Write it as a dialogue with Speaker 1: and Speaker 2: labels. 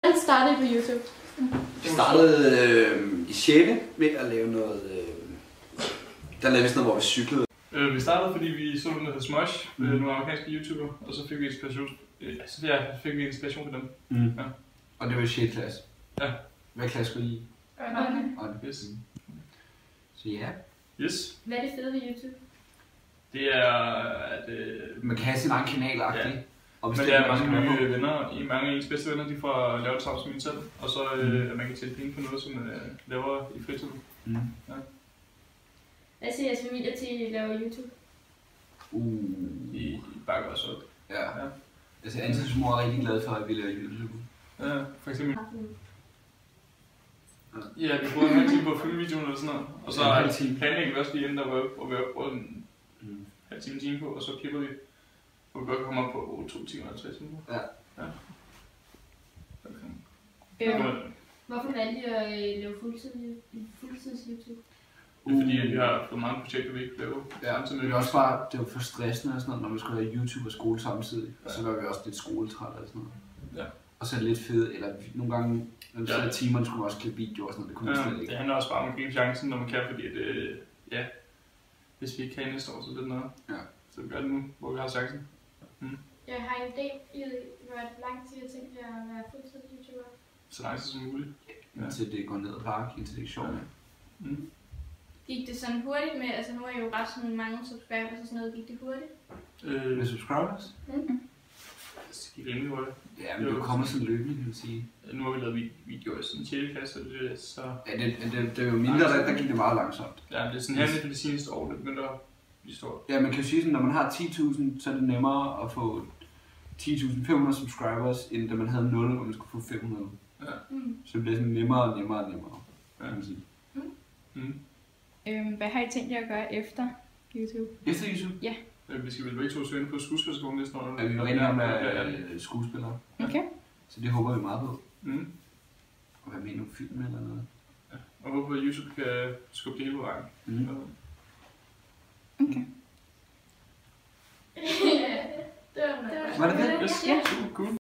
Speaker 1: Hvordan startede på YouTube?
Speaker 2: Jeg startede i 6. med at lave noget... der lavede vi sådan noget, hvor vi cyklede.
Speaker 3: Vi startede, fordi vi så noget, der hedder Smosh, nogle amerikanske YouTubere, og så fik vi inspiration fra dem. Ja.
Speaker 2: Og det var i 6. klasse.
Speaker 3: Ja.
Speaker 2: Hvad klasse skulle I i?
Speaker 1: 8.
Speaker 3: Yes.
Speaker 2: Så ja.
Speaker 3: Yes.
Speaker 1: Hvad er det fede ved YouTube?
Speaker 3: Det er, at...
Speaker 2: Man kan have sin egen kanal-agtig.
Speaker 3: Ja.
Speaker 2: Og
Speaker 3: men der er mange nye venner. Mange af ens bedste venner, de får lavet sammen som en selv. Og så at man kan tjene penge på noget, som man laver i fritiden. Ja.
Speaker 1: Hvad siger jeres familie til, at I laver YouTube?
Speaker 3: I bakker også op.
Speaker 2: Ja. Altså, Anses mor er rigtig glad for, at vi laver YouTube.
Speaker 3: Ja, for eksempel. Ja, vi bruger en halv time på at filme videoen eller sådan noget. Og så planlægger vi også lige inden, hvor vi bruger en halv time på, og så klipper vi. Hvor vi godt kommer op på 2 timer eller 3 timer.
Speaker 2: Ja.
Speaker 1: Hvorfor valgte I at lave fuldtids YouTube?
Speaker 3: Det er fordi, at vi har for mange projekter, vi ikke laver.
Speaker 2: Ja, det var også bare, det var for stressende og sådan noget, når man skulle have YouTube og skole samtidig. Og så var vi også lidt skoletræt og sådan noget.
Speaker 3: Ja.
Speaker 2: Og så er det lidt fedt, eller nogle gange, når vi sad timerne, skulle man også klippe videoer og sådan noget, det kunne man slet ikke.
Speaker 3: Det handler også bare om at gribe chancen, når man kan, fordi at, hvis vi ikke kan næste år, så er det noget.
Speaker 2: Ja.
Speaker 3: Så vi gør det nu, hvor vi har chancen.
Speaker 1: Jeg har en idé i, hvor lang tid jeg tænkte at være fuldtids YouTuber.
Speaker 3: Så lang tid som muligt.
Speaker 2: Indtil det går ned ad bakke, indtil det ikke er sjovt.
Speaker 1: Gik det sådan hurtigt med, altså nu er jo ret sådan mange subscribers og sådan noget, gik det hurtigt?
Speaker 2: Med subscribers?
Speaker 3: Det gik rimelig hurtigt.
Speaker 2: Ja, men det kommer sådan løbende, kan man sige.
Speaker 3: Nu har vi lavet videoer i sådan en 6. klasse, så...
Speaker 2: Ja, det er jo mindre, der gik det meget langsomt.
Speaker 3: Ja, det er sådan her for de seneste år, det begynder at blive stort.
Speaker 2: Ja, man kan jo sige sådan, når man har 10.000, så er det nemmere at få 10.500 subscribers, end da man havde 0, hvor man skulle få 500.
Speaker 3: Ja.
Speaker 2: Så det bliver sådan nemmere, kan man sige.
Speaker 4: Hvad har I tænkt jer at gøre efter YouTube?
Speaker 2: Efter YouTube?
Speaker 4: Ja.
Speaker 3: Vi skal vel begge to søge på skuespillerskolen næste år.
Speaker 2: Ja, vi var rigtig om at skuespillere.
Speaker 4: Okay.
Speaker 2: Så det håber vi meget på.
Speaker 3: Og
Speaker 2: være med i nogle film eller noget.
Speaker 3: Ja. Og håber at YouTube kan skubbe det hele på vejen.
Speaker 4: Okay.
Speaker 1: Det var
Speaker 2: Var det det?
Speaker 3: Yes.
Speaker 4: Ja.
Speaker 3: Super cool.